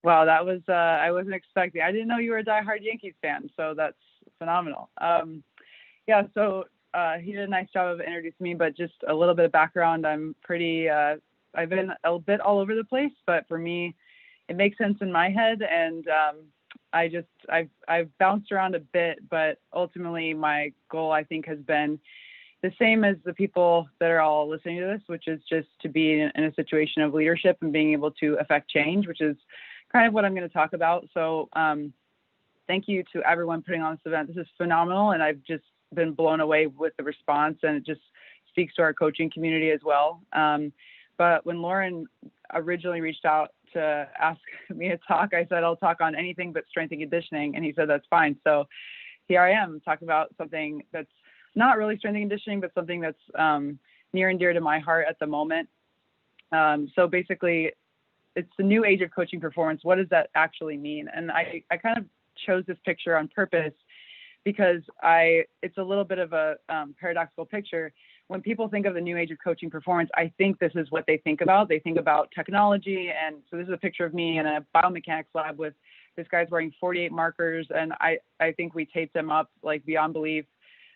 Wow, that was I wasn't expecting. I didn't know you were a diehard Yankees fan, so that's phenomenal. Yeah, so he did a nice job of introducing me, but just a little bit of background. I'm pretty. I've been a bit all over the place, but for me, it makes sense in my head, and I've bounced around a bit, but ultimately my goal, I think, has been the same as the people that are all listening to this, which is just to be in a situation of leadership and being able to affect change, which is kind of what I'm going to talk about. So thank you to everyone putting on this event. This is phenomenal, and I've just been blown away with the response, and it just speaks to our coaching community as well. But when Lauren originally reached out to ask me to talk, I said, I'll talk on anything but strength and conditioning. And he said, that's fine. So here I am talking about something that's not really strength and conditioning, but something that's near and dear to my heart at the moment. So basically, it's the new age of coaching performance. What does that actually mean? And I kind of chose this picture on purpose because it's a little bit of a paradoxical picture. When people think of the new age of coaching performance, I think this is what they think about. They think about technology. And so this is a picture of me in a biomechanics lab with this guy's wearing 48 markers. And I think we taped them up like beyond belief.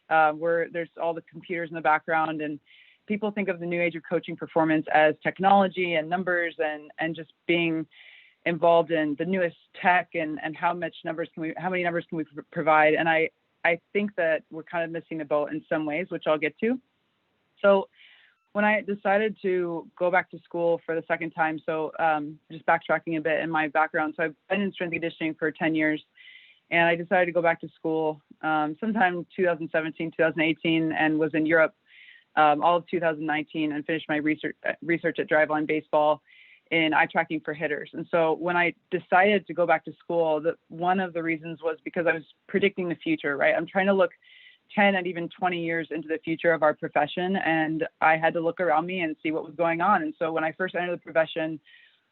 There's all the computers in the background, and people think of the new age of coaching performance as technology and numbers and just being involved in the newest tech and how many numbers can we provide. And I think that we're kind of missing the boat in some ways, which I'll get to. So when I decided to go back to school for the second time, so just backtracking a bit in my background. So I've been in strength and conditioning for 10 years, and I decided to go back to school sometime 2017, 2018, and was in Europe all of 2019 and finished my research at Driveline Baseball in eye tracking for hitters. And so when I decided to go back to school, one of the reasons was because I was predicting the future, right? I'm trying to look 10 and even 20 years into the future of our profession. And I had to look around me and see what was going on. And so when I first entered the profession,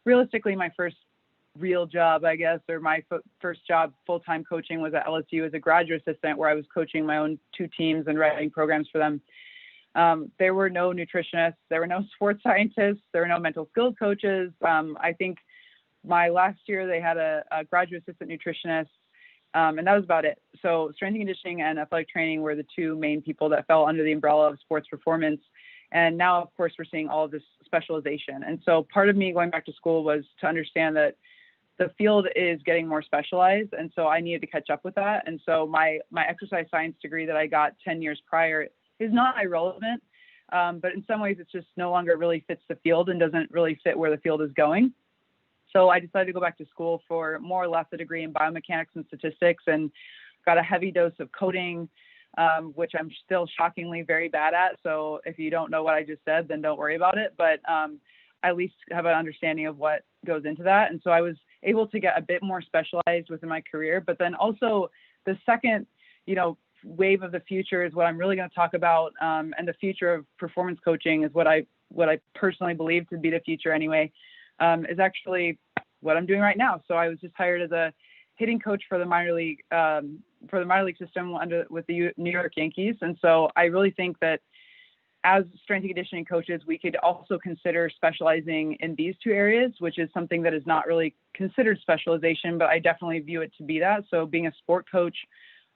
realistically, my first real job, I guess, or my first job full-time coaching was at LSU as a graduate assistant, where I was coaching my own 2 teams and writing programs for them. There were no nutritionists, there were no sports scientists, there were no mental skills coaches. I think my last year they had a graduate assistant nutritionist, and that was about it. So strength and conditioning and athletic training were the 2 main people that fell under the umbrella of sports performance. And now, of course, we're seeing all of this specialization. And so part of me going back to school was to understand that the field is getting more specialized. And so I needed to catch up with that. And so my exercise science degree that I got 10 years prior is not irrelevant, but in some ways it's just no longer really fits the field and doesn't really fit where the field is going. So I decided to go back to school for more or less a degree in biomechanics and statistics, and got a heavy dose of coding, which I'm still shockingly very bad at. So if you don't know what I just said, then don't worry about it. But I at least have an understanding of what goes into that. And so I was able to get a bit more specialized within my career. But then also the second, wave of the future is what I'm really going to talk about. And the future of performance coaching is what I personally believe to be the future anyway, is actually what I'm doing right now. So I was just hired as a hitting coach for the minor league system with the New York Yankees. And so I really think that as strength and conditioning coaches, we could also consider specializing in these 2 areas, which is something that is not really considered specialization, but I definitely view it to be that. So being a sport coach,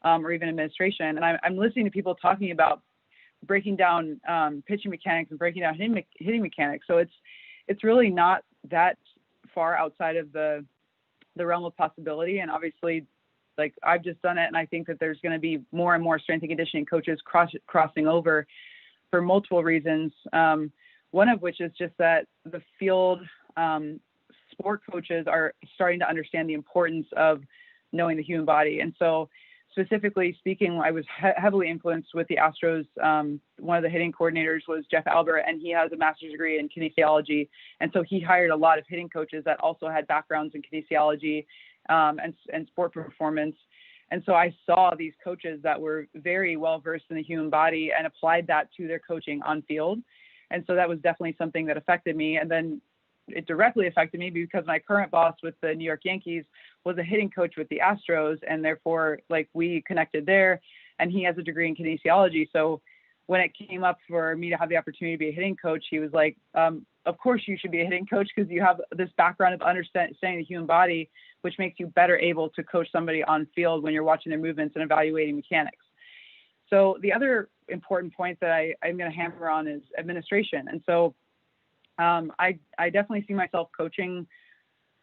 or even administration. And I'm listening to people talking about breaking down pitching mechanics and breaking down hitting mechanics. So it's really not that far outside of the realm of possibility. And obviously, like, I've just done it, and I think that there's going to be more and more strength and conditioning coaches crossing over for multiple reasons. One of which is just that the field sport coaches are starting to understand the importance of knowing the human body. And so specifically speaking, I was heavily influenced with the Astros. One of the hitting coordinators was Jeff Albert, and he has a master's degree in kinesiology. And so he hired a lot of hitting coaches that also had backgrounds in kinesiology and sport performance. And so I saw these coaches that were very well versed in the human body and applied that to their coaching on field. And so that was definitely something that affected me. And then it directly affected me because my current boss with the New York Yankees was a hitting coach with the Astros, and therefore, like, we connected there, and he has a degree in kinesiology. So when it came up for me to have the opportunity to be a hitting coach, he was like, of course you should be a hitting coach because you have this background of understanding the human body, which makes you better able to coach somebody on field when you're watching their movements and evaluating mechanics. So the other important point that I'm going to hammer on is administration. And so I definitely see myself coaching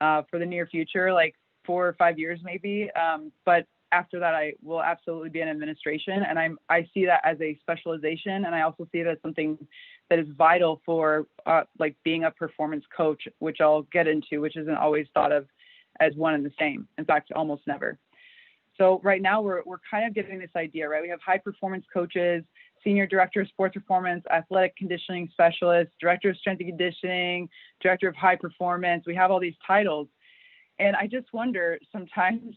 for the near future, like 4 or 5 years maybe. But after that, I will absolutely be in administration. And I see that as a specialization. And I also see that as something that is vital for like being a performance coach, which I'll get into, which isn't always thought of as one and the same. In fact, almost never. So right now we're kind of getting this idea, right? We have high performance coaches, senior director of sports performance, athletic conditioning specialist, director of strength and conditioning, director of high performance. We have all these titles. And I just wonder sometimes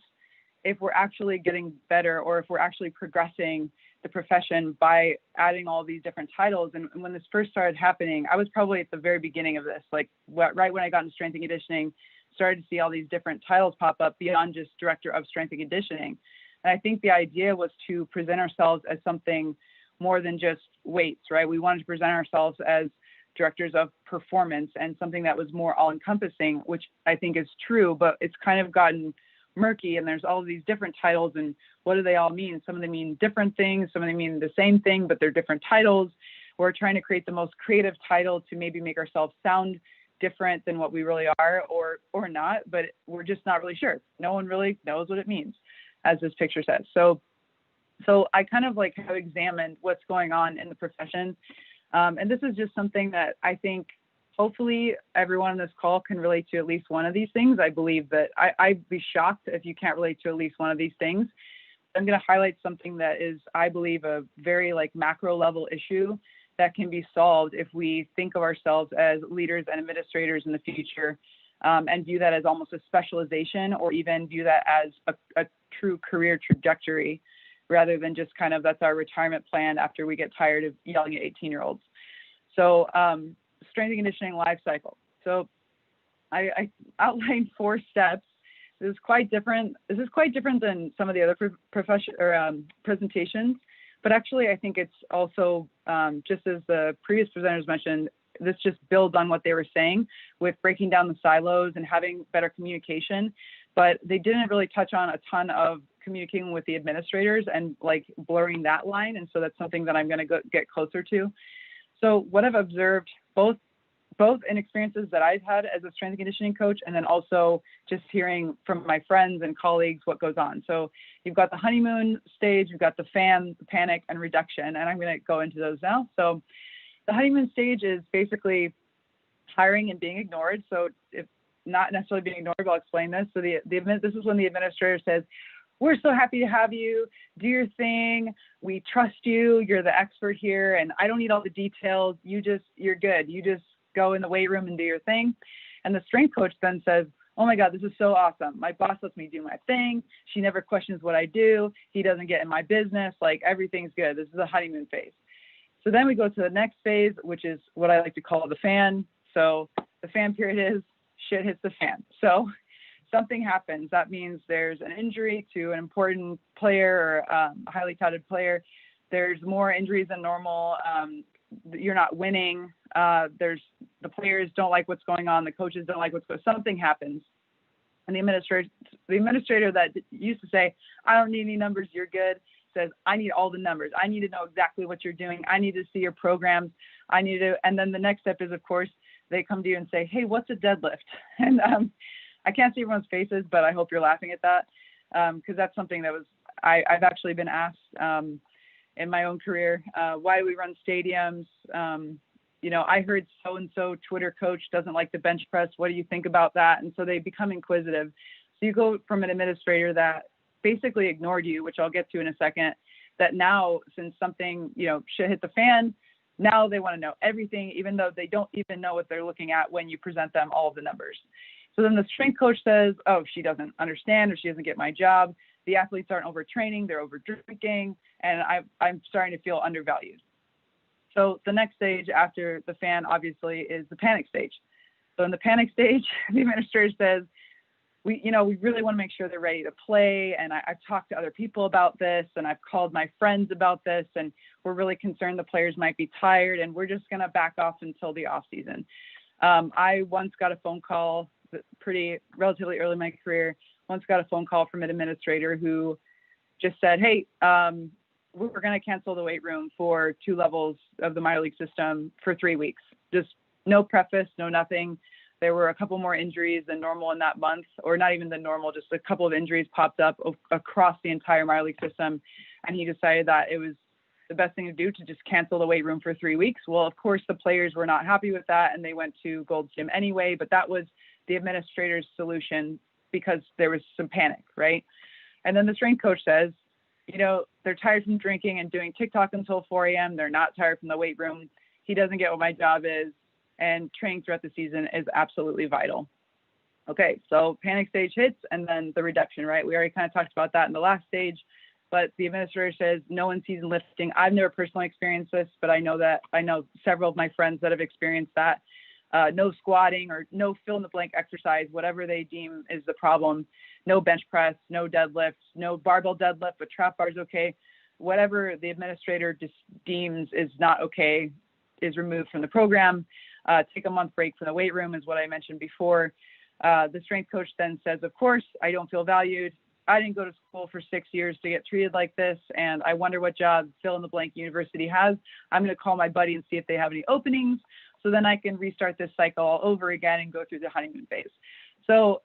if we're actually getting better or if we're actually progressing the profession by adding all these different titles. And when this first started happening, I was probably at the very beginning of this, like right when I got into strength and conditioning, started to see all these different titles pop up beyond just director of strength and conditioning. And I think the idea was to present ourselves as something more than just weights, right? We wanted to present ourselves as directors of performance and something that was more all-encompassing, which I think is true, but it's kind of gotten murky and there's all these different titles and what do they all mean? Some of them mean different things, some of them mean the same thing, but they're different titles. We're trying to create the most creative title to maybe make ourselves sound different than what we really are or not, but we're just not really sure. No one really knows what it means, as this picture says. So I kind of like have examined what's going on in the profession. And this is just something that I think hopefully everyone on this call can relate to at least one of these things. I believe that I'd be shocked if you can't relate to at least one of these things. I'm going to highlight something that is, I believe, a very like macro level issue that can be solved if we think of ourselves as leaders and administrators in the future and view that as almost a specialization or even view that as a true career trajectory rather than just kind of that's our retirement plan after we get tired of yelling at 18-year-olds. So strength and conditioning life cycle. So I outlined 4 steps. This is quite different. This is quite different than some of the other presentations, but actually I think it's also just as the previous presenters mentioned, this just builds on what they were saying with breaking down the silos and having better communication, but they didn't really touch on a ton of communicating with the administrators and like blurring that line. And so that's something that I'm going to get closer to. So what I've observed both in experiences that I've had as a strength and conditioning coach, and then also just hearing from my friends and colleagues what goes on. So you've got the honeymoon stage, you've got the fan, the panic, and reduction, and I'm going to go into those now. So the honeymoon stage is basically hiring and being ignored. So if not necessarily being ignored, but I'll explain this. So this is when the administrator says, "We're so happy to have you. Do your thing. We trust you. You're the expert here. And I don't need all the details. You're good. You just go in the weight room and do your thing." And the strength coach then says, "Oh my God, this is so awesome. My boss lets me do my thing. She never questions what I do. He doesn't get in my business. Like everything's good. This is a honeymoon phase." So then we go to the next phase, which is what I like to call the fan. So the fan period is shit hits the fan. So something happens. That means there's an injury to an important player or a highly touted player. There's more injuries than normal. You're not winning. The players don't like what's going on. The coaches don't like what's going on. Something happens. And the administrator that used to say, "I don't need any numbers, you're good," says, "I need all the numbers. I need to know exactly what you're doing. I need to see your programs. And then the next step is, of course, they come to you and say, "Hey, what's a deadlift?" And I can't see everyone's faces, but I hope you're laughing at that because that's something that I've actually been asked in my own career. Why do we run stadiums? I heard so-and-so Twitter coach doesn't like the bench press. What do you think about that? And so they become inquisitive. So you go from an administrator that basically ignored you, which I'll get to in a second, that now since something, shit hit the fan, now they want to know everything, even though they don't even know what they're looking at when you present them all of the numbers. So then the strength coach says, "Oh, she doesn't understand or she doesn't get my job. The athletes aren't overtraining, they're over drinking, and I'm starting to feel undervalued." So the next stage after the fan, obviously, is the panic stage. So in the panic stage, the administrator says, we really want to make sure they're ready to play. And I've talked to other people about this, and I've called my friends about this, and we're really concerned the players might be tired, and we're just going to back off until the off season. I once got a phone call relatively early in my career, got a phone call from an administrator who just said, hey, we're going to cancel the weight room for 2 levels of the minor league system for 3 weeks. Just no preface, no nothing. There were a couple more injuries than normal in that month, or not even than normal, just a couple of injuries popped up across the entire minor league system. And he decided that it was the best thing to do to just cancel the weight room for 3 weeks. Well, of course, the players were not happy with that, and they went to Gold's Gym anyway, but that was the administrator's solution because there was some panic, right? And then the strength coach says, they're tired from drinking and doing TikTok until 4 a.m. They're not tired from the weight room. He doesn't get what my job is. And training throughout the season is absolutely vital. Okay, so panic stage hits, and then the reduction, right? We already kind of talked about that in the last stage, but the administrator says no in-season lifting. I've never personally experienced this, but I know several of my friends that have experienced that. No squatting or no fill-in-the-blank exercise, whatever they deem is the problem. No bench press, no deadlifts, no barbell deadlift, but trap bar is okay. Whatever the administrator deems is not okay is removed from the program. Take a month break from the weight room is what I mentioned before. The strength coach then says, of course, I don't feel valued. I didn't go to school for 6 years to get treated like this, and I wonder what job fill-in-the-blank university has. I'm going to call my buddy and see if they have any openings, so then I can restart this cycle all over again and go through the honeymoon phase. So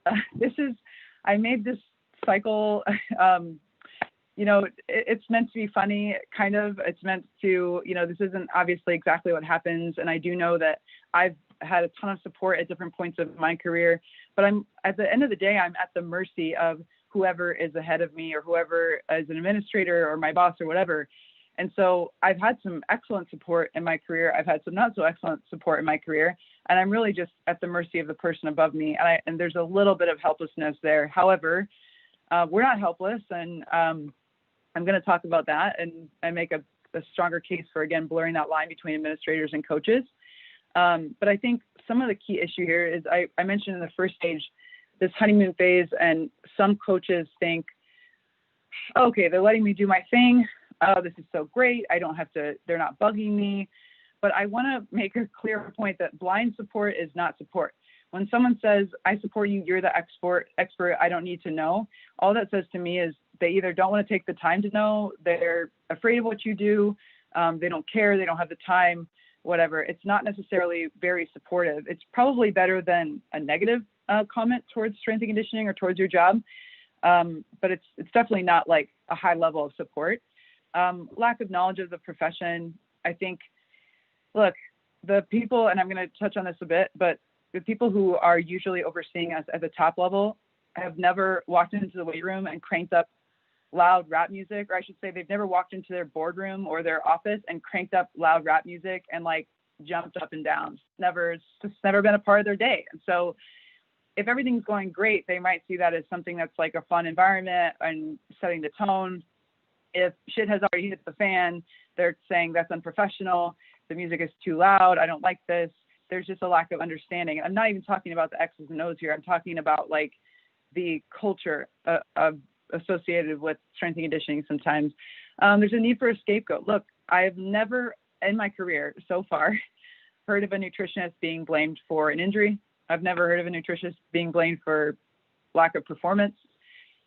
I made this cycle, it's meant to be funny, kind of. It's meant to, this isn't obviously exactly what happens. And I do know that I've had a ton of support at different points of my career, but at the end of the day, I'm at the mercy of whoever is ahead of me or whoever is an administrator or my boss or whatever. And so I've had some excellent support in my career. I've had some not so excellent support in my career. And I'm really just at the mercy of the person above me. And there's a little bit of helplessness there. However, we're not helpless. And I'm going to talk about that and make a stronger case for, again, blurring that line between administrators and coaches. But I think some of the key issue here is I mentioned in the first stage, this honeymoon phase, and some coaches think, okay, they're letting me do my thing. Oh, this is so great. They're not bugging me. But I want to make a clear point that blind support is not support. When someone says, I support you, you're the expert, I don't need to know, all that says to me is they either don't want to take the time to know, they're afraid of what you do, they don't care, they don't have the time, whatever. It's not necessarily very supportive. It's probably better than a negative comment towards strength and conditioning or towards your job. But it's definitely not like a high level of support. Lack of knowledge of the profession. I think, look, the people, and I'm going to touch on this a bit, but the people who are usually overseeing us at the top level have never walked into the weight room and cranked up loud rap music, or I should say they've never walked into their boardroom or their office and cranked up loud rap music and like jumped up and down. It's just never been a part of their day. And so if everything's going great, they might see that as something that's like a fun environment and setting the tone. If shit has already hit the fan, they're saying that's unprofessional. The music is too loud. I don't like this. There's just a lack of understanding. I'm not even talking about the X's and O's here. I'm talking about like the culture associated with strength and conditioning sometimes. There's a need for a scapegoat. Look, I have never in my career so far heard of a nutritionist being blamed for an injury. I've never heard of a nutritionist being blamed for lack of performance.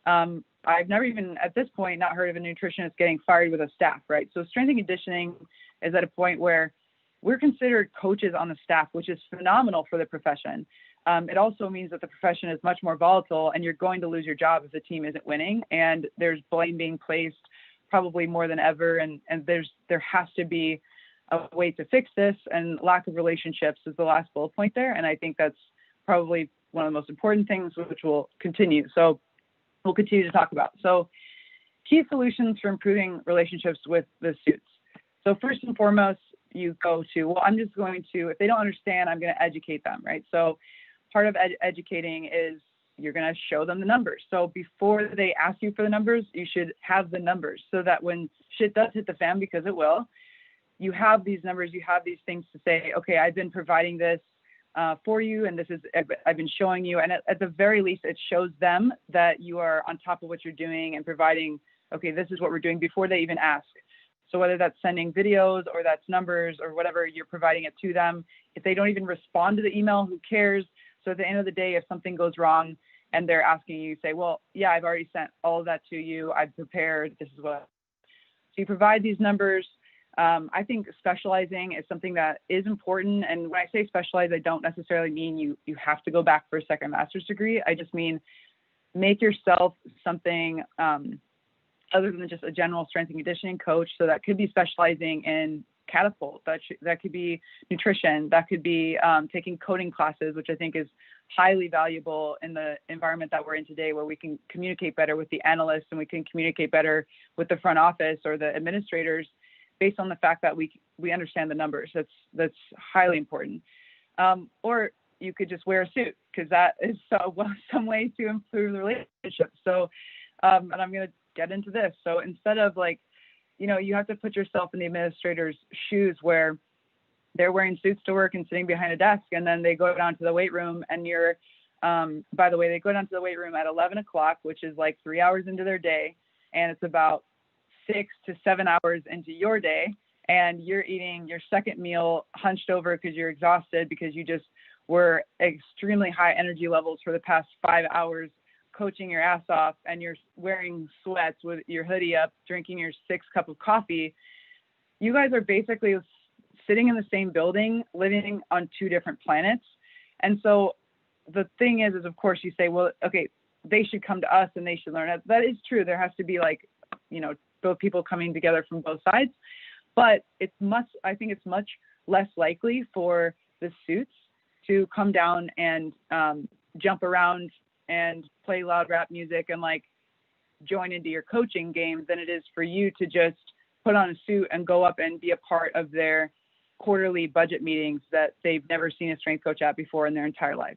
I've never even at this point not heard of a nutritionist getting fired with a staff, right? So strength and conditioning is at a point where we're considered coaches on the staff, which is phenomenal for the profession. It also means that the profession is much more volatile and you're going to lose your job if the team isn't winning. And there's blame being placed probably more than ever. And there has to be a way to fix this, and lack of relationships is the last bullet point there. And I think that's probably one of the most important things, which will continue. So we'll continue to talk about. So key solutions for improving relationships with the suits. So first and foremost, you go to, well, I'm just going to, if they don't understand, I'm going to educate them, right? So part of educating is you're going to show them the numbers. So before they ask you for the numbers, you should have the numbers so that when shit does hit the fan, because it will, you have these numbers, you have these things to say, okay, I've been providing this. for you, and I've been showing you, and at the very least, it shows them that you are on top of what you're doing and providing, okay, this is what we're doing before they even ask. So whether that's sending videos or that's numbers or whatever, you're providing it to them. If they don't even respond to the email, who cares? So at the end of the day, if something goes wrong and they're asking you, say, well, yeah, I've already sent all of that to you. I've prepared. This is what. So you provide these numbers. I think specializing is something that is important. And when I say specialize, I don't necessarily mean you have to go back for a second master's degree. I just mean make yourself something other than just a general strength and conditioning coach. So that could be specializing in catapult. That could be nutrition. That could be taking coding classes, which I think is highly valuable in the environment that we're in today, where we can communicate better with the analysts and we can communicate better with the front office or the administrators based on the fact that we understand the numbers. That's highly important. Or you could just wear a suit, because that is some way to improve the relationship. So, and I'm going to get into this. So instead of you have to put yourself in the administrator's shoes where they're wearing suits to work and sitting behind a desk, and then they go down to the weight room and by the way, they go down to the weight room at 11 o'clock, which is like 3 hours into their day. And it's about 6 to 7 hours into your day. And you're eating your second meal hunched over because you're exhausted, because you just were extremely high energy levels for the past 5 hours coaching your ass off, and you're wearing sweats with your hoodie up, drinking your 6 cup of coffee. You guys are basically sitting in the same building, living on 2 different planets. And so the thing is of course you say, well, okay, they should come to us and they should learn it. That is true. There has to be both people coming together from both sides, but I think it's much less likely for the suits to come down and jump around and play loud rap music and join into your coaching game than it is for you to just put on a suit and go up and be a part of their quarterly budget meetings that they've never seen a strength coach at before in their entire life.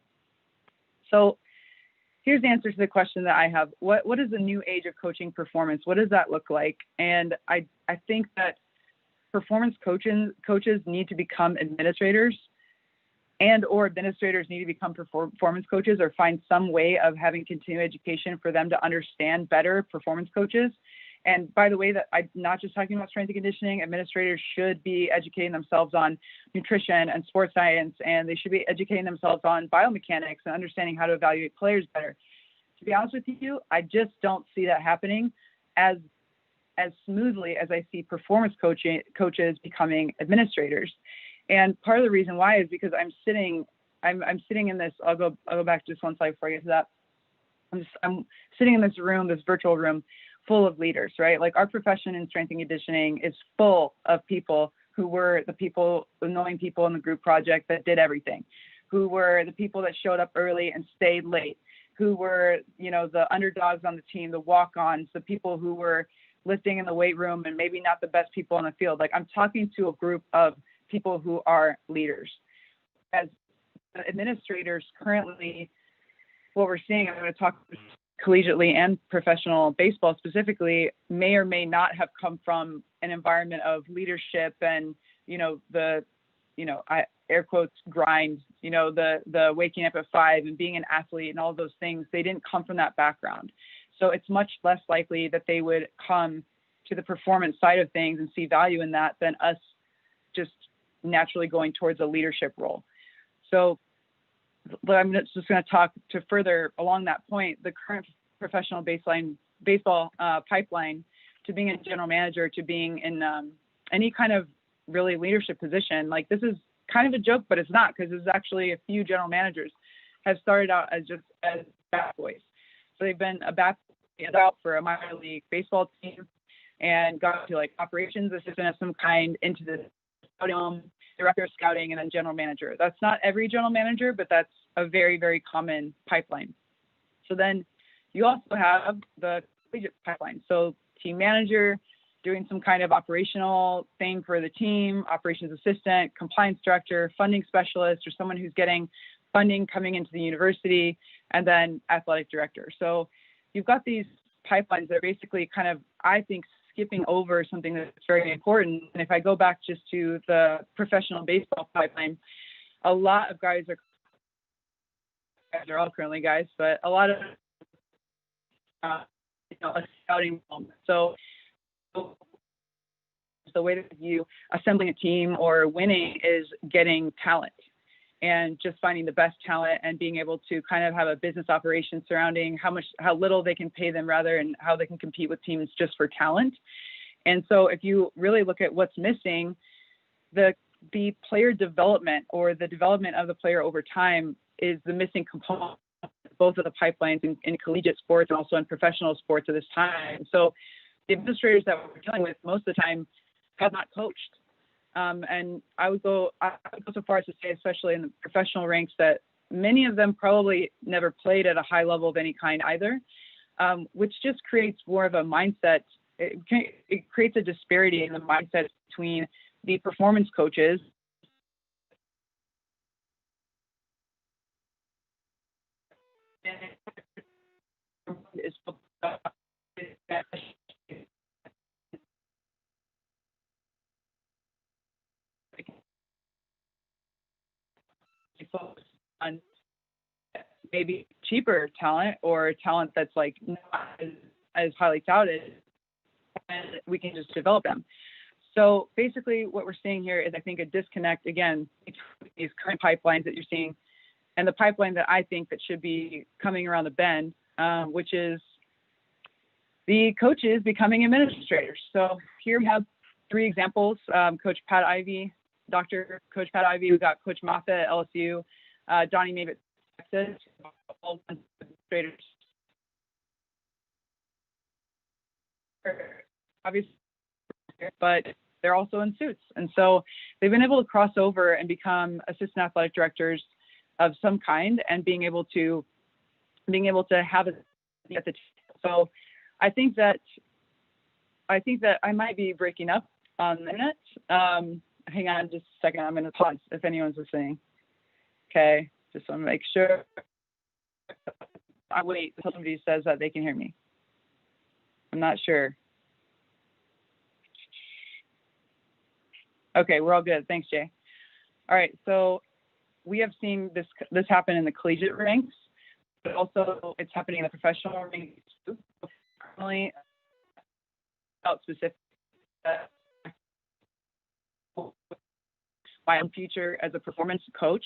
So here's the answer to the question that I have. What is the new age of coaching performance? What does that look like? And I think that performance coaches need to become administrators, or administrators need to become performance coaches, or find some way of having continuing education for them to understand better performance coaches. And by the way, that I'm not just talking about strength and conditioning. Administrators should be educating themselves on nutrition and sports science, and they should be educating themselves on biomechanics and understanding how to evaluate players better. To be honest with you, I just don't see that happening as smoothly as I see performance coaches becoming administrators. And part of the reason why is because I'm sitting in this. I'll go back just one slide before I get to that. I'm sitting in this room, this virtual room, full of leaders, right? Like our profession in strength and conditioning is full of people who were the annoying people in the group project that did everything, who were the people that showed up early and stayed late, who were, the underdogs on the team, the walk-ons, the people who were lifting in the weight room and maybe not the best people on the field. Like I'm talking to a group of people who are leaders. As administrators currently, what we're seeing, I'm going to talk collegiately and professional baseball specifically, may or may not have come from an environment of leadership and, I air quotes grind, the waking up at 5 and being an athlete and all those things. They didn't come from that background. So it's much less likely that they would come to the performance side of things and see value in that than us just naturally going towards a leadership role. So I'm just going to talk to further along that point, the current professional baseball pipeline to being a general manager, to being in any kind of really leadership position. Like this is kind of a joke, but it's not, because there's actually a few general managers have started out as bat boys. So they've been a bat out for a minor league baseball team and got to operations assistant of some kind, into the scouting, director of scouting, and then general manager. That's not every general manager, but that's a very, very common pipeline. So then you also have the collegiate pipeline. So team manager, doing some kind of operational thing for the team, operations assistant, compliance director, funding specialist, or someone who's getting funding coming into the university, and then athletic director. So you've got these pipelines that are basically kind of, I think, skipping over something that's very important. And if I go back just to the professional baseball pipeline, a lot of guys are guys are all currently guys, but a lot of a scouting moment. So the way that you assembling a team or winning is getting talent and just finding the best talent and being able to kind of have a business operation surrounding how little they can pay them rather, and how they can compete with teams just for talent. And so if you really look at what's missing, the player development or the development of the player over time is the missing component, both of the pipelines in collegiate sports and also in professional sports at this time. So the administrators that we're dealing with most of the time have not coached. And I would go so far as to say, especially in the professional ranks, that many of them probably never played at a high level of any kind either, which just creates more of a mindset. It creates a disparity in the mindset between the performance coaches is focused on maybe cheaper talent or talent that's like not as highly touted, and we can just develop them. So basically what we're seeing here is, I think, a disconnect again between these current pipelines that you're seeing and the pipeline that I think that should be coming around the bend, which is the coaches becoming administrators. So here we have 3 examples: Coach Pat Ivey, Coach Pat Ivey. We've got Coach Moffitt at LSU, Donnie Mabe at Texas, all administrators. Obviously, but they're also in suits. And so they've been able to cross over and become assistant athletic directors of some kind, and being able to have it at the. So I think that I might be breaking up on the internet. Hang on just a second. I'm going to pause if anyone's listening. Okay, just want to make sure. I wait until somebody says that they can hear me. I'm not sure. Okay, we're all good. Thanks, Jay. All right, so we have seen this happen in the collegiate ranks, but also it's happening in the professional ranks too. Currently, about specific my own future as a performance coach,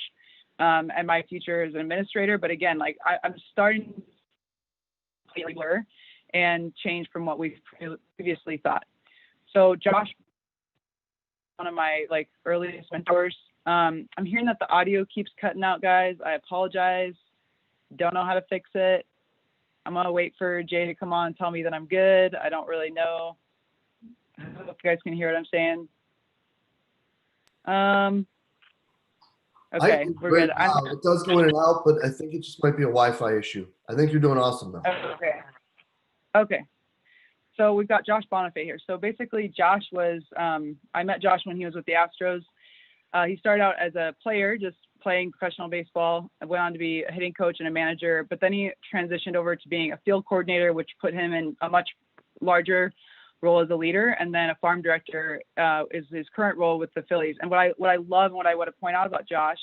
and my future as an administrator. But again, like I'm starting to completely blur and change from what we've previously thought. So Josh, one of my earliest mentors. I'm hearing that the audio keeps cutting out, guys. I apologize. Don't know how to fix it. I'm gonna wait for Jay to come on and tell me that I'm good. I don't really know. I hope you guys can hear what I'm saying. Okay, we're good. It does go in and out, but I think it just might be a Wi-Fi issue. I think you're doing awesome though. Okay. So we've got Joshbonifay here. So basically Josh was, I met Josh when he was with the Astros. He started out as a player, just playing professional baseball, went on to be a hitting coach and a manager, but then he transitioned over to being a field coordinator, which put him in a much larger role as a leader. And then a farm director is his current role with the Phillies. And what I love and what I want to point out about Josh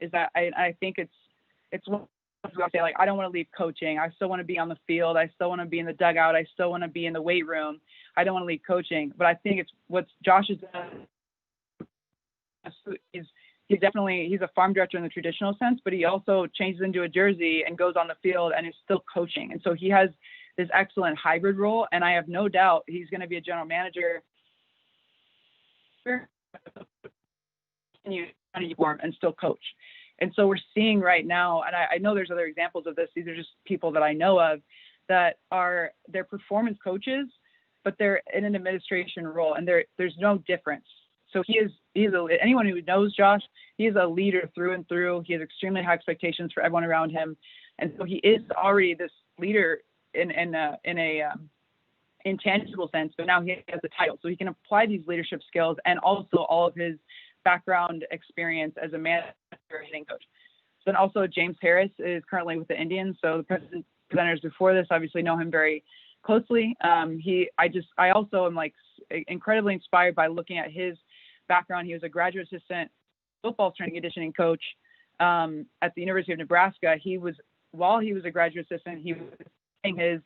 is that I think it's one I say, I don't want to leave coaching. I still want to be on the field. I still want to be in the dugout. I still want to be in the weight room. I don't want to leave coaching. But I think it's what Josh has done. He's a farm director in the traditional sense, but he also changes into a jersey and goes on the field and is still coaching. And so he has this excellent hybrid role. And I have no doubt he's going to be a general manager and still coach. And so we're seeing right now, and I know there's other examples of this. These are just people that I know of that they're performance coaches, but they're in an administration role, and there's no difference. So anyone who knows Josh, he is a leader through and through. He has extremely high expectations for everyone around him, and so he is already this leader in a intangible sense. But now he has a title, so he can apply these leadership skills and also all of his background experience as a manager and hitting coach. So then also James Harris is currently with the Indians. So the presenters before this obviously know him very closely. I also am incredibly inspired by looking at his background. He was a graduate assistant football strength and conditioning coach at the University of Nebraska, while he was a graduate assistant, he was getting his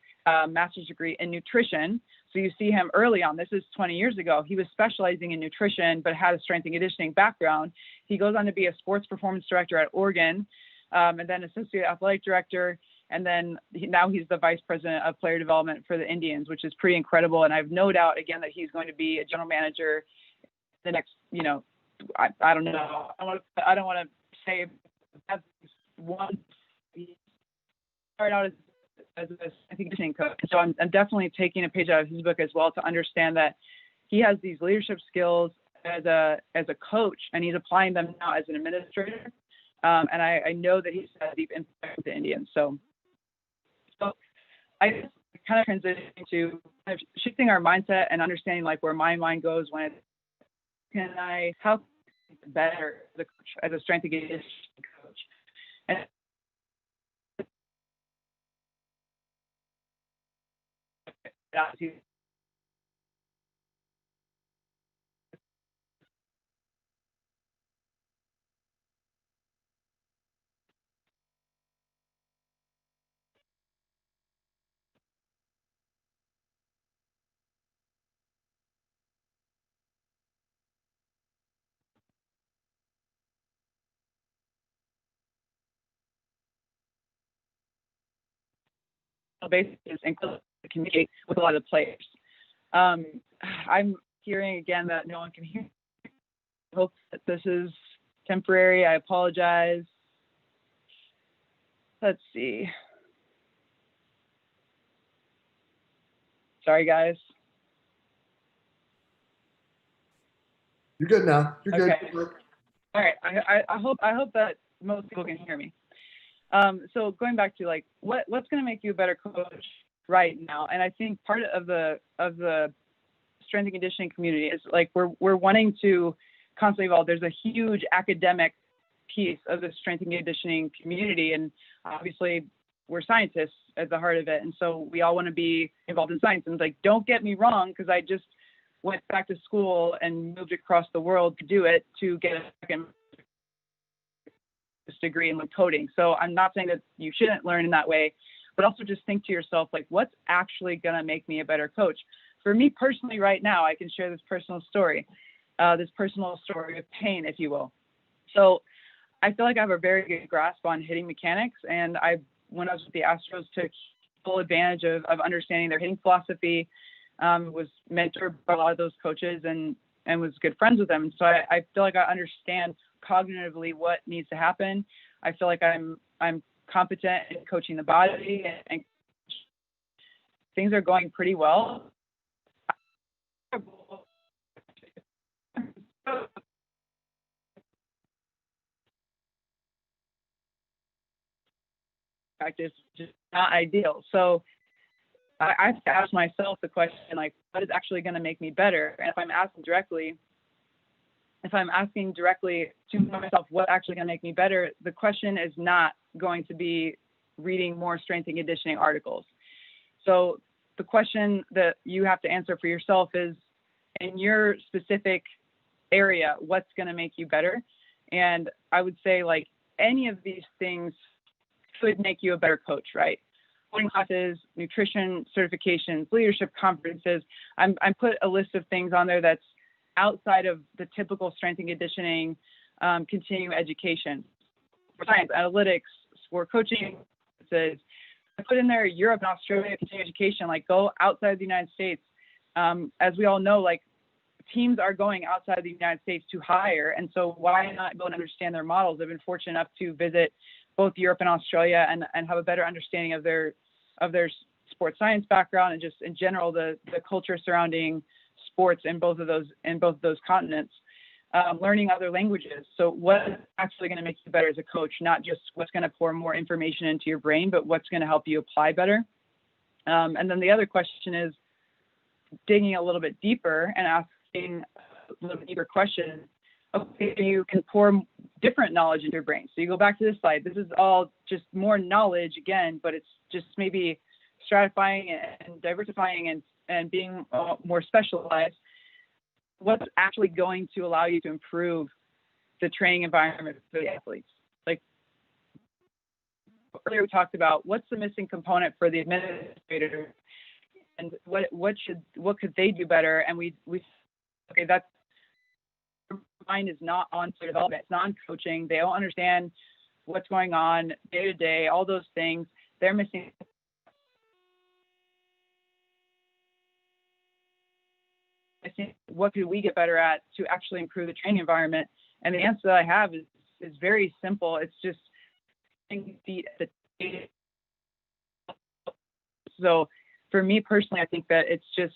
master's degree in nutrition. So you see him early on. This is 20 years ago. He was specializing in nutrition, but had a strength and conditioning background. He goes on to be a sports performance director at Oregon, and then associate athletic director. And then now he's the vice president of player development for the Indians, which is pretty incredible. And I have no doubt, again, that he's going to be a general manager the next, I don't know. I don't want to say that's one. He started out as a conditioning coach. So I'm definitely taking a page out of his book as well to understand that he has these leadership skills as a coach, and he's applying them now as an administrator. And I know that he's had a deep impact with the Indians. So I just kind of transitioning to kind of shifting our mindset and understanding like where my mind goes when how can I better as a strength and conditioning coach. And basically just communicate with a lot of the players. I'm hearing again that no one can hear. I hope that this is temporary. I apologize. Let's see. Sorry, guys. You're good now. You're good. Okay. All right. I hope that most people can hear me. So going back to like what's going to make you a better coach right now, and I think part of the strength and conditioning community is like we're wanting to constantly evolve. There's a huge academic piece of the strength and conditioning community, and obviously we're scientists at the heart of it, and so we all want to be involved in science. And like, don't get me wrong, because I just went back to school and moved across the world to do it, to get a second degree in coding. So I'm not saying that you shouldn't learn in that way, but also just think to yourself, like, what's actually going to make me a better coach? For me personally, right now, I can share this personal story of pain, if you will. So I feel like I have a very good grasp on hitting mechanics. And when I was with the Astros, took full advantage of understanding their hitting philosophy, was mentored by a lot of those coaches and was good friends with them. So I feel like I understand cognitively what needs to happen. I feel like I'm competent in coaching the body, and things are going pretty well. Practice just not ideal. So I have to ask myself the question, like, what is actually going to make me better? And if I'm asking directly to myself, what actually going to make me better, the question is not going to be reading more strength and conditioning articles. So the question that you have to answer for yourself is, in your specific area, what's going to make you better? And I would say, like, any of these things could make you a better coach, right? Coding classes, nutrition certifications, leadership conferences. I'm put a list of things on there that's outside of the typical strength and conditioning continuing education. For science, analytics, sport coaching. I put in there Europe and Australia continuing education, like go outside the United States. As we all know, like teams are going outside of the United States to hire. And so why not go and understand their models? I've been fortunate enough to visit both Europe and Australia and have a better understanding of their sports science background and just in general the culture surrounding sports in both of those continents. Learning other languages. So what is actually going to make you better as a coach? Not just what's going to pour more information into your brain, but what's going to help you apply better. And then the other question is digging a little bit deeper and asking a little bit deeper question. Okay, you can pour different knowledge into your brain. So you go back to this slide. This is all just more knowledge again, but it's just maybe stratifying and diversifying and being more specialized. What's actually going to allow you to improve the training environment for the athletes? Like, earlier we talked about what's the missing component for the administrator, and what could they do better? And we okay, that's mind is not on player development, it's not on coaching. They don't understand what's going on day to day, all those things. They're missing. I think what could we get better at to actually improve the training environment? And the answer that I have is very simple. It's just feet at the table. So for me personally, I think that it's just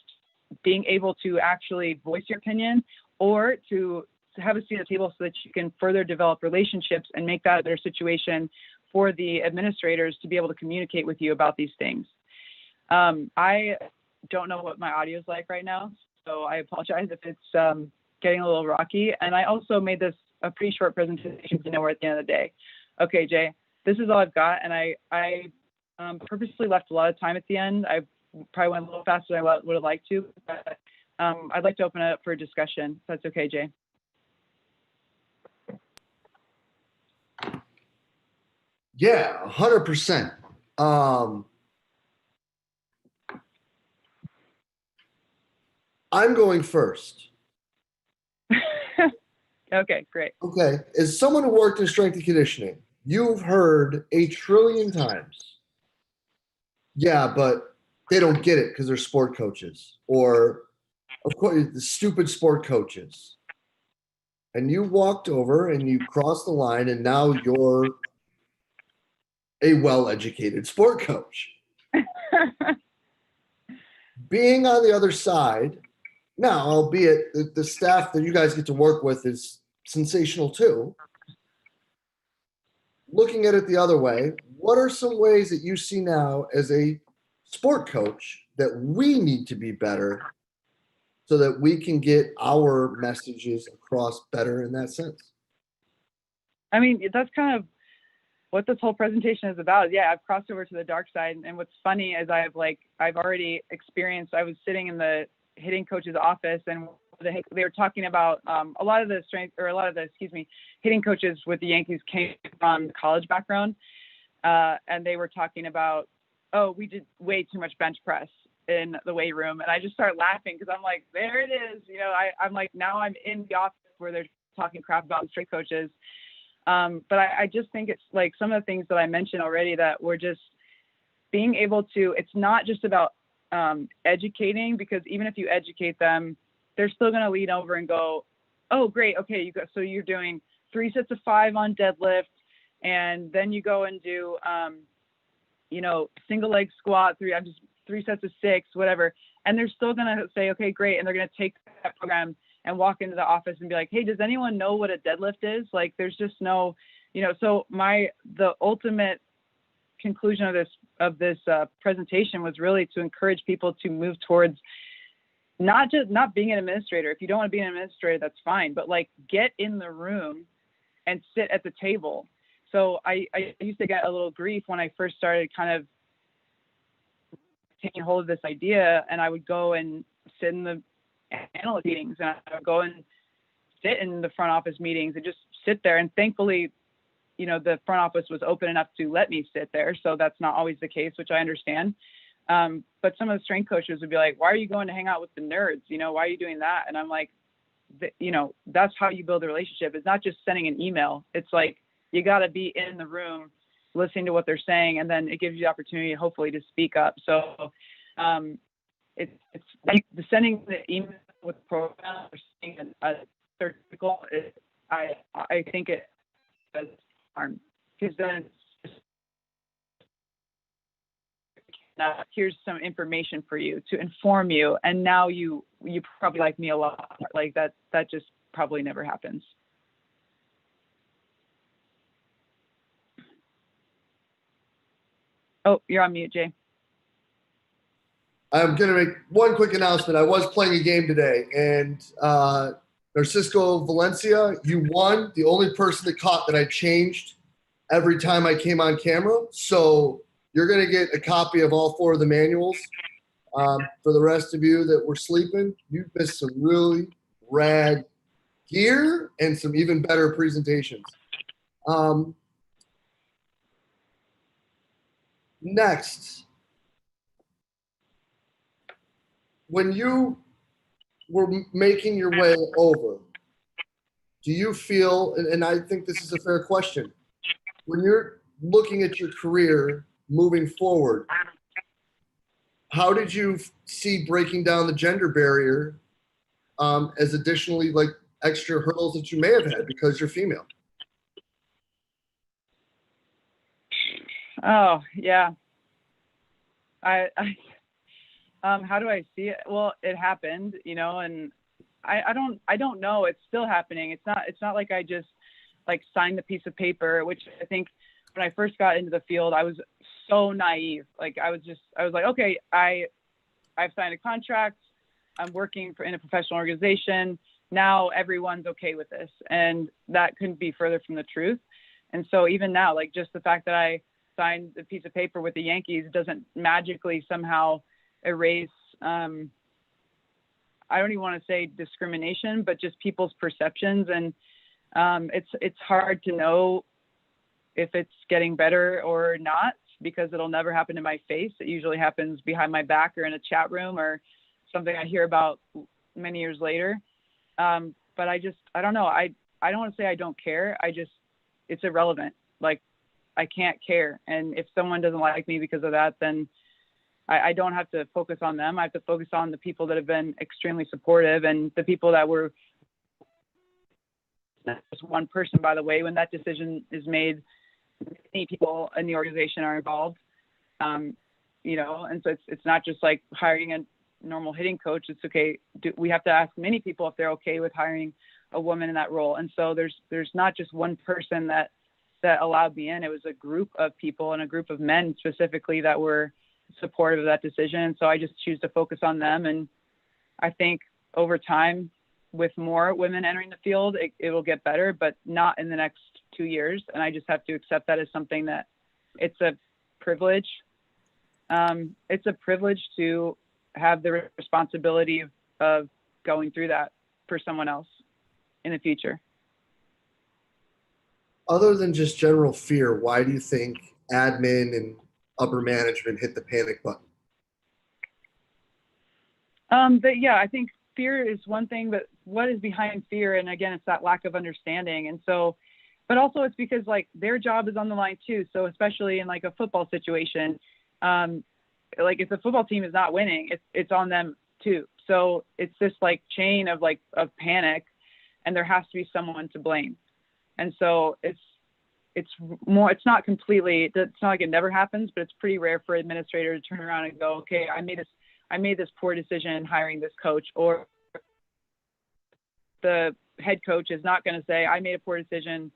being able to actually voice your opinion, or to have a seat at the table so that you can further develop relationships and make that a better situation for the administrators to be able to communicate with you about these things. I don't know what my audio is like right now, so I apologize if it's getting a little rocky. And I also made this a pretty short presentation to know we're at the end of the day. Okay, Jay, this is all I've got. And I purposely left a lot of time at the end. I probably went a little faster than I would have liked to, but I'd like to open it up for a discussion, if that's okay, Jay. Yeah, 100%. I'm going first. Okay, great. Okay. As someone who worked in strength and conditioning, you've heard 1 trillion times, yeah, but they don't get it because they're sport coaches, or of course the stupid sport coaches. And you walked over and you crossed the line, and now you're a well-educated sport coach. Being on the other side, now, albeit the staff that you guys get to work with is sensational too. Looking at it the other way, what are some ways that you see now as a sport coach that we need to be better so that we can get our messages across better in that sense? I mean, that's kind of what this whole presentation is about. Yeah, I've crossed over to the dark side. And what's funny is I've already experienced, I was sitting in the hitting coach's office, and they were talking about a lot of the hitting coaches with the Yankees came from college background. And they were talking about, oh, we did way too much bench press in the weight room. And I just started laughing because I'm like, there it is. You know, I'm like, now I'm in the office where they're talking crap about the strength coaches. But I just think it's like some of the things that I mentioned already, that we're just being able to, it's not just about educating, because even if you educate them, they're still going to lean over and go, oh, great. Okay. So you're doing 3 sets of 5 on deadlift, and then you go and do, single leg squat, 3 sets of 6, whatever. And they're still going to say, okay, great. And they're going to take that program and walk into the office and be like, hey, does anyone know what a deadlift is? Like, there's just no, so the ultimate conclusion of this presentation was really to encourage people to move towards not being an administrator. If you don't want to be an administrator, that's fine, but like, get in the room and sit at the table. So I used to get a little grief when I first started kind of taking hold of this idea, and I would go and sit in the analyst meetings, and I would go and sit in the front office meetings and just sit there. And thankfully, the front office was open enough to let me sit there. So that's not always the case, which I understand. But some of the strength coaches would be like, why are you going to hang out with the nerds? Why are you doing that? And I'm like, that's how you build a relationship. It's not just sending an email. It's like, you got to be in the room listening to what they're saying, and then it gives you the opportunity, hopefully, to speak up. So it's like sending the email with program or seeing a article. I think it does harm, because then it's just, here's some information for you to inform you, and now you probably like me a lot. Like that just probably never happens. Oh, you're on mute, Jay. I'm going to make one quick announcement. I was playing a game today, and Narcisco Valencia, you won. The only person that caught that I changed every time I came on camera. So you're going to get a copy of all 4 of the manuals. For the rest of you that were sleeping, you missed some really rad gear and some even better presentations. Next, when you were making your way over, do you feel, and I think this is a fair question, when you're looking at your career moving forward, how did you see breaking down the gender barrier as additionally like extra hurdles that you may have had because you're female? Oh yeah. I how do I see it? Well, it happened, and I don't know. It's still happening. It's not like I just like signed the piece of paper, which I think when I first got into the field, I was so naive. Like I was like, okay, I've signed a contract. I'm working in a professional organization. Now everyone's okay with this. And that couldn't be further from the truth. And so even now, like just the fact that I signed a piece of paper with the Yankees doesn't magically somehow erase, I don't even want to say discrimination, but just people's perceptions. And it's hard to know if it's getting better or not, because it'll never happen in my face. It usually happens behind my back or in a chat room or something I hear about many years later. But I don't know. I don't want to say I don't care. It's irrelevant. Like I can't care. And if someone doesn't like me because of that, then I don't have to focus on them. I have to focus on the people that have been extremely supportive and the people that were just one person, by the way. When that decision is made, many people in the organization are involved, and so it's not just like hiring a normal hitting coach. It's okay. We have to ask many people if they're okay with hiring a woman in that role. And so there's not just one person that allowed me in. It was a group of people and a group of men specifically that were supportive of that decision. And so I just choose to focus on them. And I think over time, with more women entering the field, it will get better, but not in the next 2 years. And I just have to accept that as something that it's a privilege. It's a privilege to have the responsibility of going through that for someone else in the future. Other than just general fear, why do you think admin and upper management hit the panic button? But yeah, I think fear is one thing, but what is behind fear? And again, it's that lack of understanding. And so, but also it's because like their job is on the line too. So especially in like a football situation, like if the football team is not winning, it's on them too. So it's this like chain of panic, and there has to be someone to blame. And so it's not like it never happens, but it's pretty rare for an administrator to turn around and go, okay, I made this poor decision hiring this coach, or the head coach is not going to say, I made a poor decision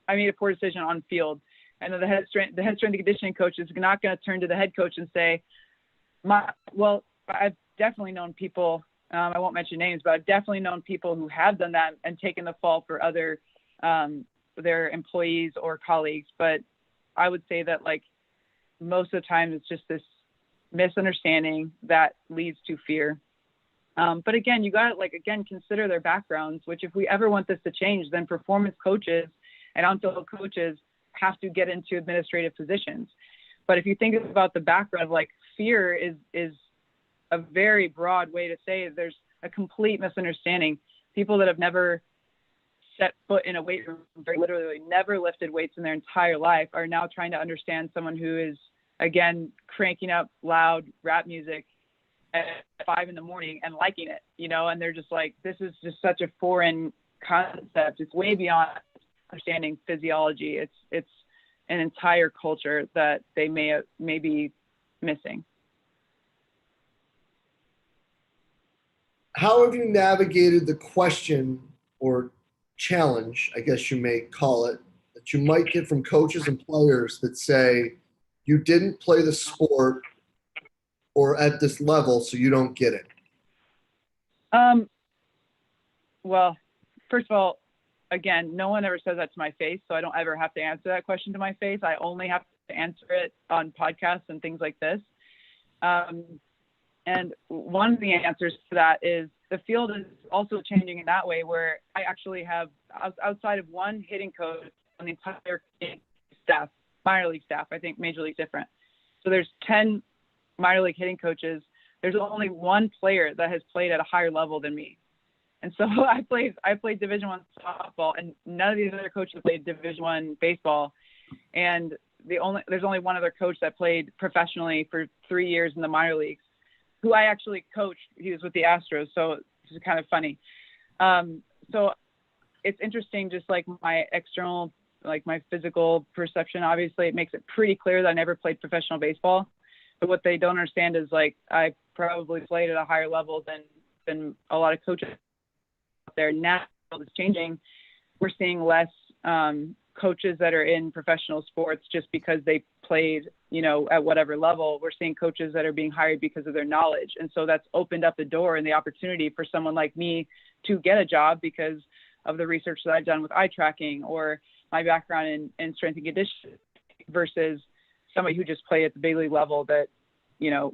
on field. And then the head strength and conditioning coach is not going to turn to the head coach and say, I've definitely known people, I won't mention names, but I've definitely known people who have done that and taken the fall for other, their employees or colleagues. But I would say that like most of the time it's just this misunderstanding that leads to fear. But again, you got to consider their backgrounds, which if we ever want this to change, then performance coaches and on-field coaches have to get into administrative positions. But if you think about the background, like fear is a very broad way to say there's a complete misunderstanding. People that have never set foot in a weight room, very literally never lifted weights in their entire life, are now trying to understand someone who is, again, cranking up loud rap music at 5 a.m. and liking it, and they're just like, this is just such a foreign concept. It's way beyond understanding physiology. It's an entire culture that they may be missing. How have you navigated the question or challenge, I guess you may call it, that you might get from coaches and players that say you didn't play the sport or at this level, so you don't get it? Well, first of all, again, no one ever says that to my face, so I don't ever have to answer that question to my face. I only have to answer it on podcasts and things like this. And one of the answers to that is the field is also changing in that way, where I actually have, outside of one hitting coach on the entire staff, minor league staff, I think major league different. So there's 10 minor league hitting coaches. There's only one player that has played at a higher level than me. And so I played Division I softball, and none of these other coaches played Division I baseball. And there's only one other coach that played professionally for 3 years in the minor leagues, who I actually coached. He was with the Astros, so it's kind of funny. So it's interesting, just like my external, like my physical perception, obviously it makes it pretty clear that I never played professional baseball. But what they don't understand is, like, I probably played at a higher level than a lot of coaches out there. Now it's changing. We're seeing less coaches that are in professional sports just because they played, at whatever level. We're seeing coaches that are being hired because of their knowledge. And so that's opened up the door and the opportunity for someone like me to get a job because of the research that I've done with eye tracking or my background in strength and conditioning versus somebody who just played at the big league level that,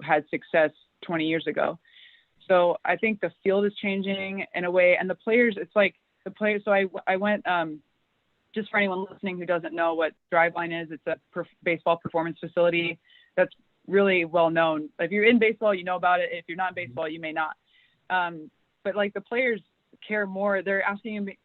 had success 20 years ago. So I think the field is changing in a way, and the players, it's like the players. So I went, just for anyone listening who doesn't know what Driveline is, it's a baseball performance facility that's really well known. If you're in baseball, you know about it. If you're not in baseball, you may not. But like the players care more. They're asking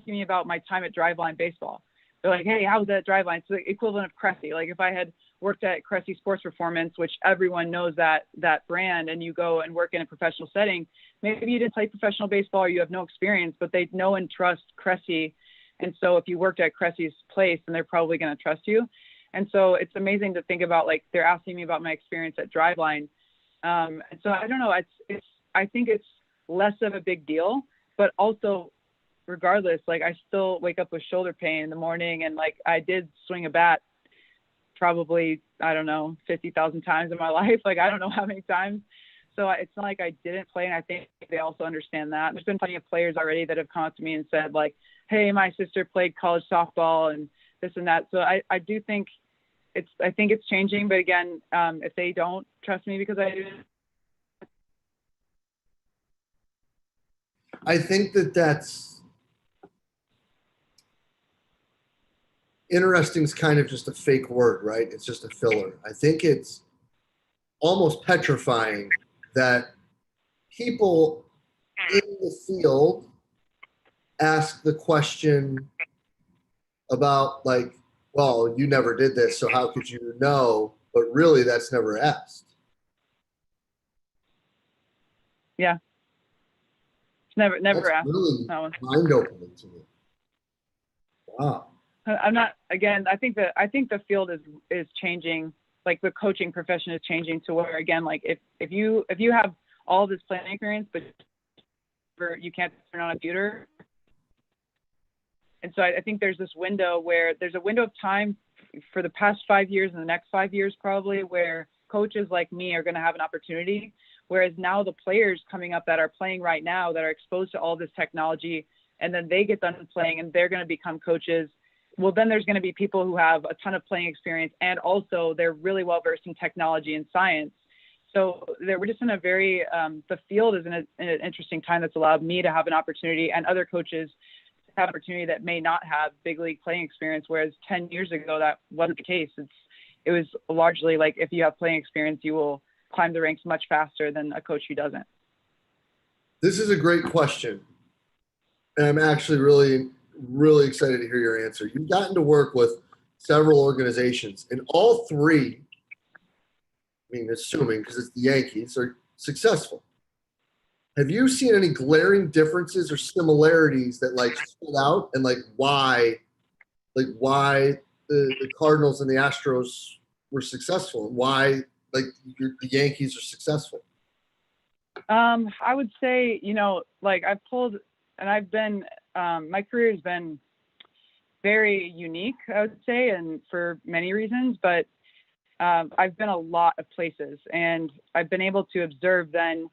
me about my time at Driveline baseball. They're like, hey, how was that Driveline? It's the equivalent of Cressy. Like if I had worked at Cressy Sports Performance, which everyone knows that brand, and you go and work in a professional setting, maybe you didn't play professional baseball or you have no experience, but they know and trust Cressy. And so if you worked at Cressy's place, then they're probably going to trust you. And so it's amazing to think about, like, they're asking me about my experience at Driveline. And so I don't know, I think it's less of a big deal, but also regardless, like I still wake up with shoulder pain in the morning, and like I did swing a bat probably, I don't know, 50,000 times in my life. Like, I don't know how many times. So it's not like I didn't play. And I think they also understand that. There's been plenty of players already that have come up to me and said, like, hey, my sister played college softball and this and that. So I do think it's changing. But again, if they don't trust me because I didn't. I think that's interesting is kind of just a fake word, right? It's just a filler. I think it's almost petrifying that people in the field ask the question about, like, well, you never did this, so how could you know? But really, that's never asked. Yeah. It's never That's asked. really mind-opening to me. Wow. I'm not, again, I think the field is changing. Like the coaching profession is changing to where, again, like if you have all this playing experience, but you can't turn on a computer. And so I think there's this window where there's a window of time for the past 5 years and the next 5 years, probably, where coaches like me are going to have an opportunity. Whereas now the players coming up that are playing right now, that are exposed to all this technology, and then they get done playing and they're going to become coaches. Well, then there's going to be people who have a ton of playing experience, and also they're really well versed in technology and science. So we're just in a very, the field is in an interesting time that's allowed me to have an opportunity, and other coaches to have an opportunity that may not have big league playing experience. Whereas 10 years ago, that wasn't the case. It was largely like, if you have playing experience, you will climb the ranks much faster than a coach who doesn't. This is a great question. And I'm actually really, really excited to hear your answer. You've gotten to work with several organizations, and all three, I mean, assuming, because it's the Yankees, are successful. Have you seen any glaring differences or similarities that, like, stood out, and why the Cardinals and the Astros were successful, and why the Yankees are successful? I would say, I've pulled, and I've been, my career has been very unique, I would say, and for many reasons, but I've been a lot of places, and I've been able to observe then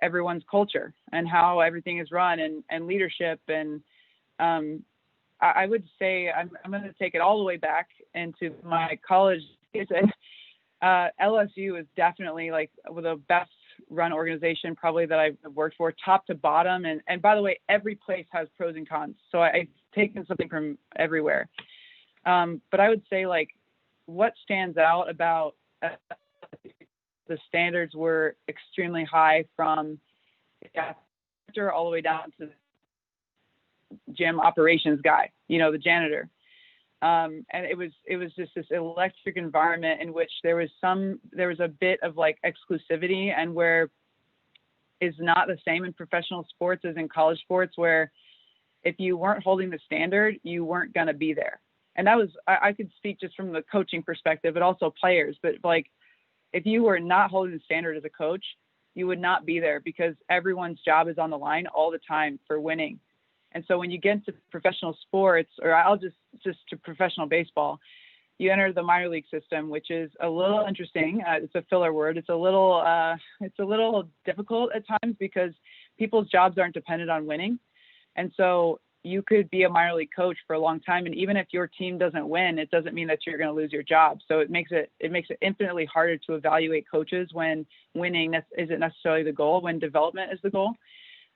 everyone's culture and how everything is run, and leadership. And I would say I'm going to take it all the way back into my college days. LSU is definitely like the best run organization probably that I've worked for, top to bottom. And by the way, every place has pros and cons. So I've taken something from everywhere. But I would say, like, what stands out about the standards were extremely high, from all the way down to gym operations guy, the janitor. And it was just this electric environment in which there was a bit of like exclusivity, and where is not the same in professional sports as in college sports, where if you weren't holding the standard, you weren't going to be there. And that was, I could speak just from the coaching perspective, but also players. But like, if you were not holding the standard as a coach, you would not be there, because everyone's job is on the line all the time for winning. And so when you get into professional sports, or I'll just to professional baseball, you enter the minor league system, which is a little interesting. It's a filler word. It's a little difficult at times, because people's jobs aren't dependent on winning. And so you could be a minor league coach for a long time, and even if your team doesn't win, it doesn't mean that you're going to lose your job. So it makes it infinitely harder to evaluate coaches when winning isn't necessarily the goal, when development is the goal.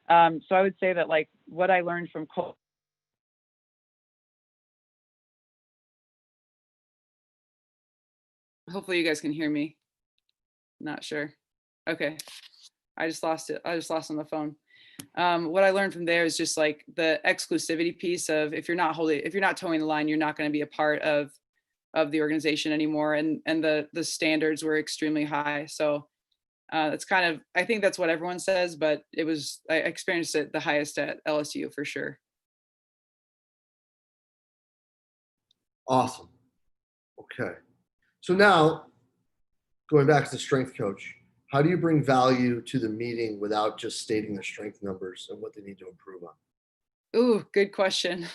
So I would say that, like, what I learned from hopefully you guys can hear me. Not sure. Okay. I just lost it. I just lost on the phone. What I learned from there is just like the exclusivity piece of, if you're not towing the line, you're not going to be a part of the organization anymore. And the standards were extremely high. So it's kind of, I think that's what everyone says, but I experienced it the highest at LSU for sure. Awesome. Okay. So now, going back to the strength coach, how do you bring value to the meeting without just stating the strength numbers and what they need to improve on? Ooh, good question.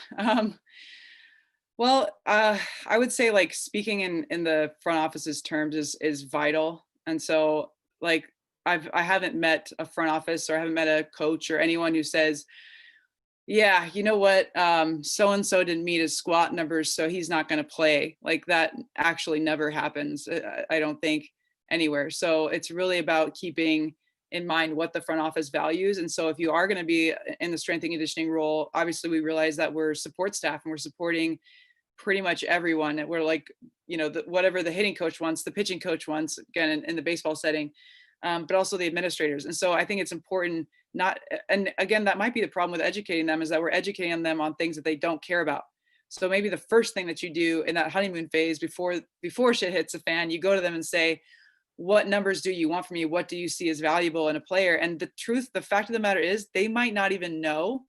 Well, I would say, like, speaking in the front office's terms is vital. And so, like, I haven't met a front office, or I haven't met a coach or anyone who says, yeah, you know what, so and so didn't meet his squat numbers, so he's not going to play. Like, that actually never happens, I don't think, anywhere. So it's really about keeping in mind what the front office values. And so if you are going to be in the strength and conditioning role, obviously we realize that we're support staff, and we're supporting pretty much everyone. And we're like, whatever the hitting coach wants, the pitching coach wants, again, in the baseball setting, but also the administrators. And so I think it's important and again, that might be the problem with educating them, is that we're educating them on things that they don't care about. So maybe the first thing that you do in that honeymoon phase, before shit hits the fan, you go to them and say, what numbers do you want from me? What do you see as valuable in a player? And the fact of the matter is, they might not even know,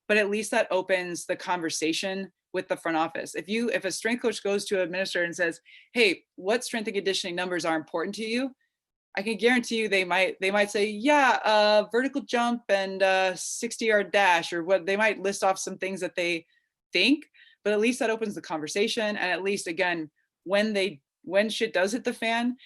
but at least that opens the conversation with the front office. If a strength coach goes to an administrator and says, hey, what strength and conditioning numbers are important to you? I can guarantee you they might say, yeah, vertical jump and 60-yard dash, or what. They might list off some things that they think, but at least that opens the conversation. And at least, again, when shit does hit the fan,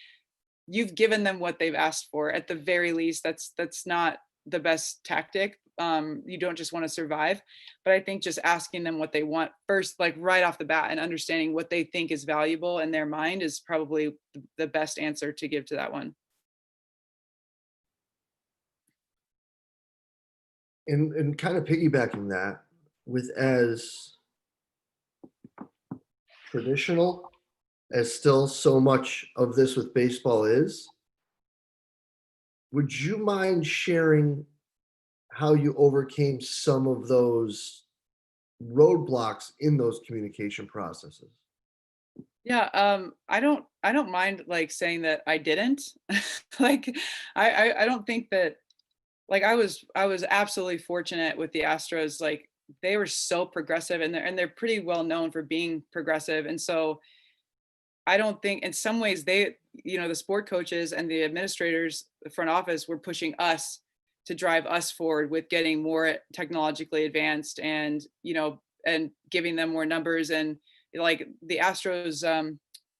you've given them what they've asked for. At the very least, that's not the best tactic. You don't just want to survive, but I think just asking them what they want first, like right off the bat, and understanding what they think is valuable in their mind, is probably the best answer to give to that one. And kind of piggybacking that, with as traditional as still so much of this with baseball is, would you mind sharing how you overcame some of those roadblocks in those communication processes? Yeah, I don't mind, like, saying that I didn't. Like, I don't think that, like, I was absolutely fortunate with the Astros. Like, they were so progressive, and they're pretty well known for being progressive. And so I don't think, in some ways, the sport coaches and the administrators, the front office, were pushing us to drive us forward with getting more technologically advanced, and and giving them more numbers. And like, the Astros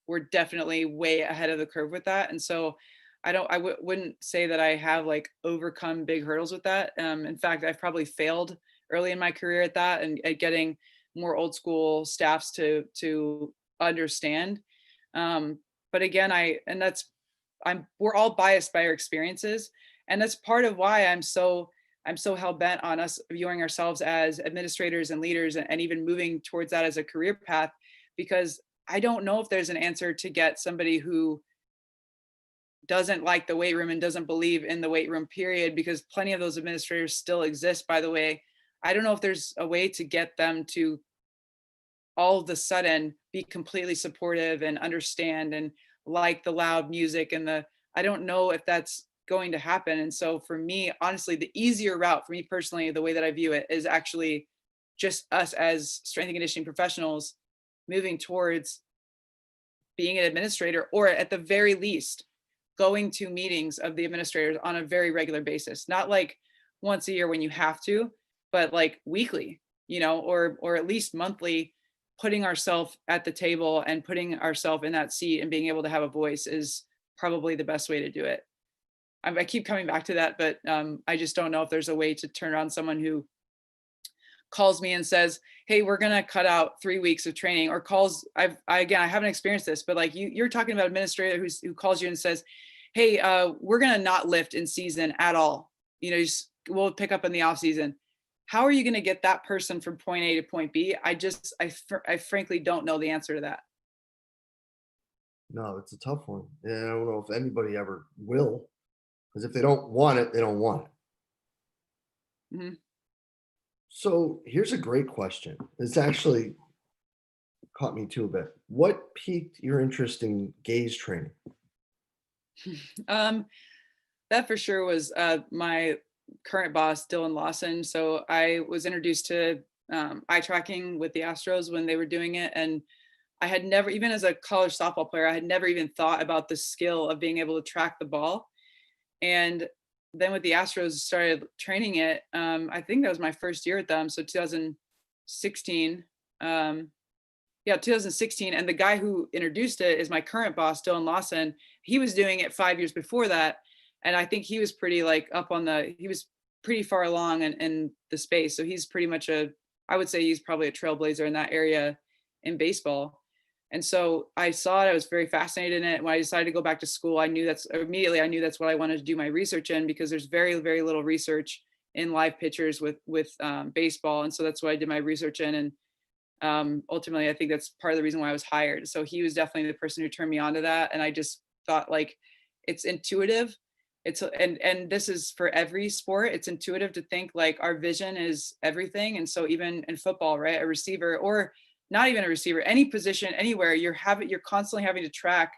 were definitely way ahead of the curve with that. And so I wouldn't say that I have, like, overcome big hurdles with that. In fact, I've probably failed early in my career at that, and at getting more old school staffs to understand. But again, we're all biased by our experiences. And that's part of why I'm so hell bent on us viewing ourselves as administrators and leaders, and even moving towards that as a career path, because I don't know if there's an answer to get somebody who doesn't like the weight room and doesn't believe in the weight room, period, because plenty of those administrators still exist, by the way. I don't know if there's a way to get them to all of a sudden be completely supportive and understand and like the loud music and I don't know if that's going to happen. And so for me, honestly, the easier route for me personally, the way that I view it is actually just us as strength and conditioning professionals moving towards being an administrator, or at the very least, going to meetings of the administrators on a very regular basis, not like once a year when you have to, but like weekly, or at least monthly, putting ourselves at the table and putting ourselves in that seat and being able to have a voice is probably the best way to do it. I keep coming back to that, but I just don't know if there's a way to turn around someone who calls me and says, hey, we're going to cut out 3 weeks of training, or calls, again, I haven't experienced this, but like you're talking about an administrator who calls you and says, hey, we're going to not lift in season at all. We'll pick up in the off season. How are you going to get that person from point A to point B? I frankly don't know the answer to that. No, it's a tough one. And I don't know if anybody ever will, because if they don't want it, they don't want it. Mm-hmm. So here's a great question. It's actually caught me too a bit. What piqued your interest in gaze training? That for sure was my current boss, Dylan Lawson. So I was introduced to eye tracking with the Astros when they were doing it. And I had never, even as a college softball player, I had never even thought about the skill of being able to track the ball. And then with the Astros, started training it. I think that was my first year with them. So 2016. 2016. And the guy who introduced it is my current boss, Dylan Lawson. He was doing it 5 years before that. And I think he was pretty he was pretty far along in the space. So he's pretty much I would say he's probably a trailblazer in that area in baseball. And so I saw it, I was very fascinated in it. When I decided to go back to school, I knew that's what I wanted to do my research in, because there's very, very little research in live pitchers with baseball. And so that's what I did my research in. And ultimately, I think that's part of the reason why I was hired. So he was definitely the person who turned me on to that. And I just thought, like, it's intuitive. And this is for every sport. It's intuitive to think like our vision is everything. And so even in football, right, a receiver, or not even a receiver, any position, anywhere, you're constantly having to track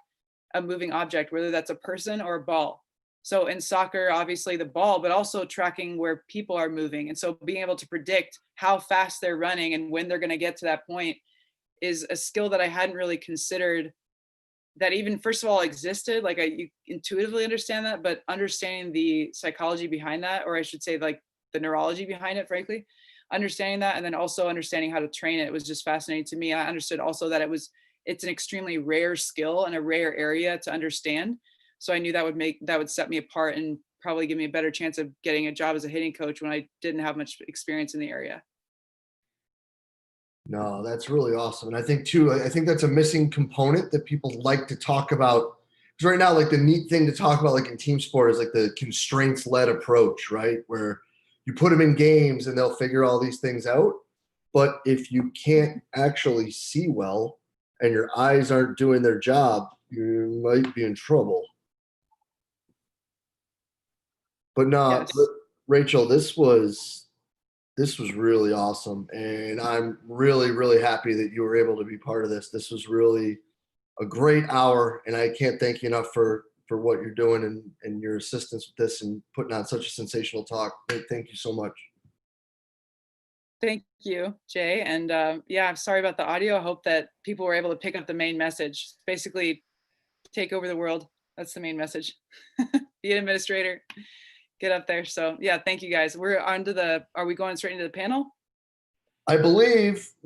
a moving object, whether that's a person or a ball. So in soccer, obviously the ball, but also tracking where people are moving. And so being able to predict how fast they're running and when they're going to get to that point is a skill that I hadn't really considered that even, first of all, existed. Like you intuitively understand that, but understanding the psychology behind that, or I should say like the neurology behind it, frankly, understanding that, and then also understanding how to train it was just fascinating to me. I understood also that it's an extremely rare skill and a rare area to understand. So I knew that would set me apart and probably give me a better chance of getting a job as a hitting coach when I didn't have much experience in the area. No, that's really awesome. And I think that's a missing component that people like to talk about. Because right now, like the neat thing to talk about, like in team sport, is like the constraints-led approach, right? Where you put them in games and they'll figure all these things out. But if you can't actually see well and your eyes aren't doing their job, you might be in trouble. But no, Yes. Rachel, this was really awesome. And I'm really, really happy that you were able to be part of this. This was really a great hour. And I can't thank you enough for what you're doing and your assistance with this and putting on such a sensational talk. Thank you so much. Thank you, Jay. And I'm sorry about the audio. I hope that people were able to pick up the main message. Basically, take over the world. That's the main message. Be an administrator. Get up there. So yeah, thank you guys. Are we going straight into the panel? I believe